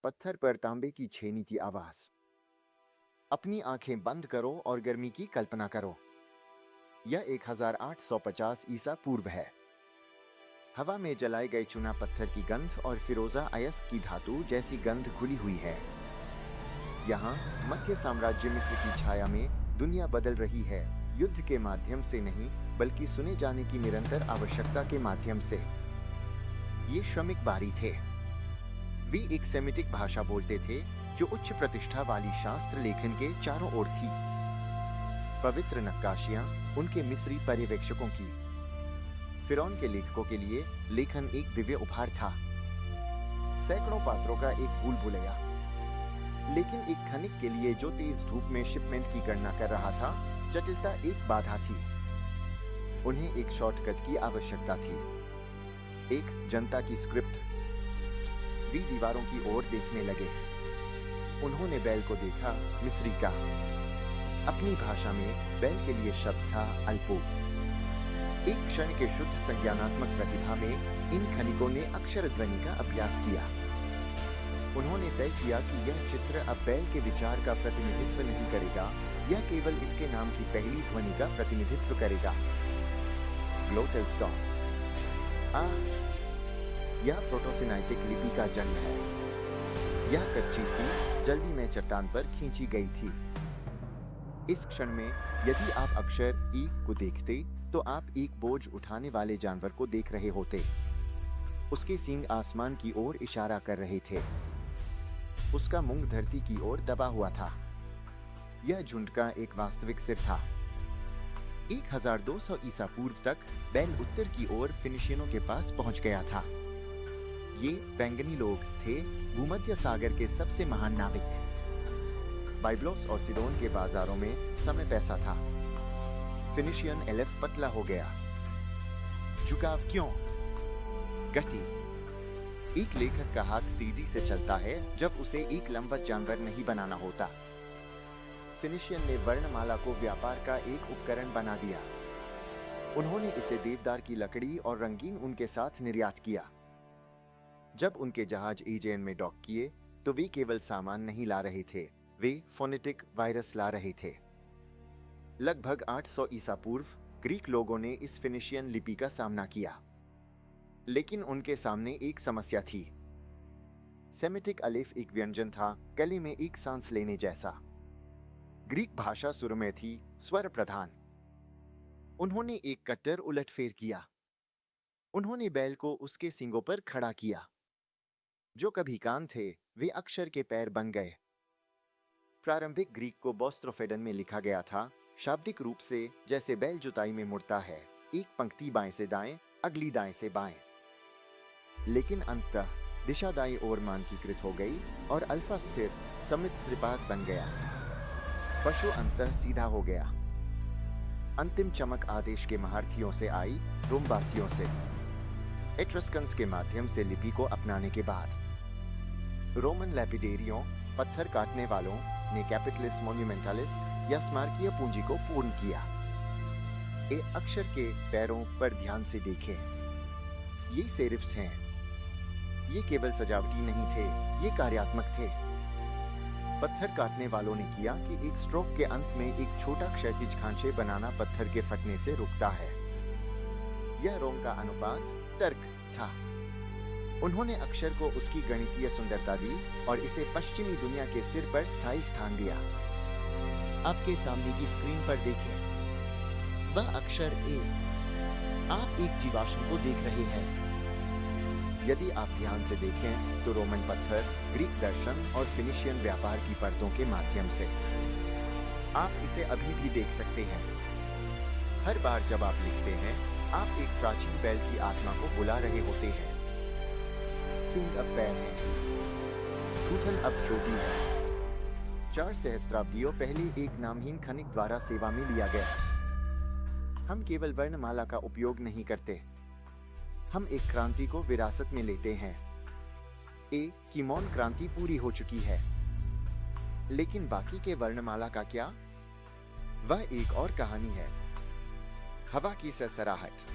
पत्थर पर तांबे की छेनी की आवाज। अपनी आंखें बंद करो और गर्मी की कल्पना करो। यह 1850 ईसा पूर्व है। हवा में जलाए गए चूना पत्थर की गंध और फिरोजा अयस्क की धातु जैसी गंध घुली हुई है। यहाँ मध्य साम्राज्य मिस्र की छाया में दुनिया बदल रही है, युद्ध के माध्यम से नहीं बल्कि सुने जाने की निरंतर आवश्यकता के माध्यम से। ये श्रमिक बारी थे। वे एक सेमिटिक भाषा बोलते थे जो उच्च प्रतिष्ठा वाली शास्त्र लेखन के चारों ओर थी। पवित्र नक्काशियां उनके मिस्री पर्यवेक्षकों की। फिरौन के लेखकों के लिए लेखन एक दिव्य उपहार था। सैकड़ों पात्रों का एक भूल भुलैया। लेकिन एक खनिक के लिए जो तेज धूप में शिपमेंट की गणना कर रहा था, जटिलता एक बाधा थी। उन्हें एक शॉर्टकट की आवश्यकता थी, एक जनता की स्क्रिप्ट। वे दीवारों की ओर देखने लगे। उन्होंने बैल को देखा, मिस्री का। अपनी भाषा में बैल के लिए शब्द था अल्पो। एक क्षण के शुद्ध संज्ञानात्मक प्रतिभा में इन खनिकों ने अक्षर ध्वनि का अभ्यास किया। उन्होंने तय किया कि यह चित्र अब बैल के विचार का प्रतिनिधित्व नहीं करेगा, यह केवल इसके नाम की पहली ध्वनि का प्रतिनिधित्व करेगा। Glottal stop. यह प्रोटोसिनाइटिक लिपि का जन्म है। यह कच्ची थी, जल्दी में चट्टान पर खींची गई थी। इस क्षण में यदि आप अक्षर ई को देखते तो आप एक बोझ उठाने वाले जानवर को देख रहे होते। उसके सींग आसमान की ओर इशारा कर रहे थे। उसका मुंह धरती की ओर दबा हुआ था। यह झुंड का एक वास्तविक सिर था। 1200 ईसा पूर्व तक बैल उत्तर की ओर फिनिशियनों के पास पहुंच गया था। ये बैंगनी लोग थे, भूमध्य सागर के सबसे महान नाविक। बाइबलोस और सिडोन के बाजारों में समय पैसा था। फिनिशियन एलेफ पतला हो गया। झुकाव क्यों? गति। एक लेखक का हाथ तेजी से चलता है जब उसे एक लंबत जानवर नहीं बनाना होता। फिनिशियन ने वर्णमाला को व्यापार का एक उपकरण बना दिया। उन्होंने इसे देवदार की लकड़ी और रंगीन ऊन के साथ निर्यात किया। जब उनके जहाज एजियन में डॉक किए तो वे केवल सामान नहीं ला रहे थे, वे फोनेटिक वायरस ला रहे थे। लगभग 800 ईसा पूर्व ग्रीक लोगों ने इस फिनिशियन लिपि का सामना किया, लेकिन उनके सामने एक समस्या थी। सेमिटिक अलिफ एक व्यंजन था, गले में एक सांस लेने जैसा। ग्रीक भाषा सुरमय थी, स्वर प्रधान। उन्होंने एक कट्टर उलटफेर किया। उन्होंने बैल को उसके सींगों पर खड़ा किया। जो कभी कान थे, वे अक्षर के पैर बन गए। प्रारंभिक ग्रीक को बोस्ट्रोफेडन में लिखा गया था, शाब्दिक रूप से जैसे बैल जुताई में मुड़ता है, एक पंक्ति बाएं से दाएं, अगली दाएं से बाएं। लेकिन अंततः दिशा दाईं ओर मानकीकृत हो गई और अल्फा स्थिर सममित त्रिपाद बन गया। पशु अंततः सीधा हो गया। अंतिम चमक आदेश के महारथियों से आई, रोमवासियों से। एट्रस्कन्स के माध्यम से लिपि को अपनाने के बाद रोमन लैपिडेरियों, पत्थर काटने वालों ने कैपिटलिस मोन्यूमेंटालिस या स्मारकीय पूंजी को पूर्ण किया। ए अक्षर के पैरों पर ध्यान से देखें। ये सेरिफ्स हैं। ये केवल सजावटी नहीं थे, ये कार्यात्मक थे। पत्थर काटने वालों ने किया कि एक स्ट्रोक के अंत में एक छोटा क्षैतिज खांचे बनाना पत्थर के फटने से रुकता है। यह रोम का अनुपात तर्क था। उन्होंने अक्षर को उसकी गणितीय सुंदरता दी और इसे पश्चिमी दुनिया के सिर पर स्थायी स्थान दिया। आपके सामने की स्क्रीन पर देखें, वह अक्षर ए। आप एक जीवाश्म को देख रहे हैं। यदि आप ध्यान से देखें तो रोमन पत्थर, ग्रीक दर्शन और फिनिशियन व्यापार की परतों के माध्यम से आप इसे अभी भी देख सकते हैं। हर बार जब आप लिखते हैं, आप एक प्राचीन बैल की आत्मा को बुला रहे होते हैं। सींग अब पैर है, थूथन अब चोटी है। 4 सहस्त्राब्दियों पहले एक नामहीन खनिक द्वारा सेवा में लिया गया। हम केवल वर्णमाला का उपयोग नहीं करते, हम एक क्रांति को विरासत में लेते हैं। ए की मौन क्रांति पूरी हो चुकी है, लेकिन बाकी के वर्णमाला का क्या? वह एक और कहानी है। हवा की सरसराहट।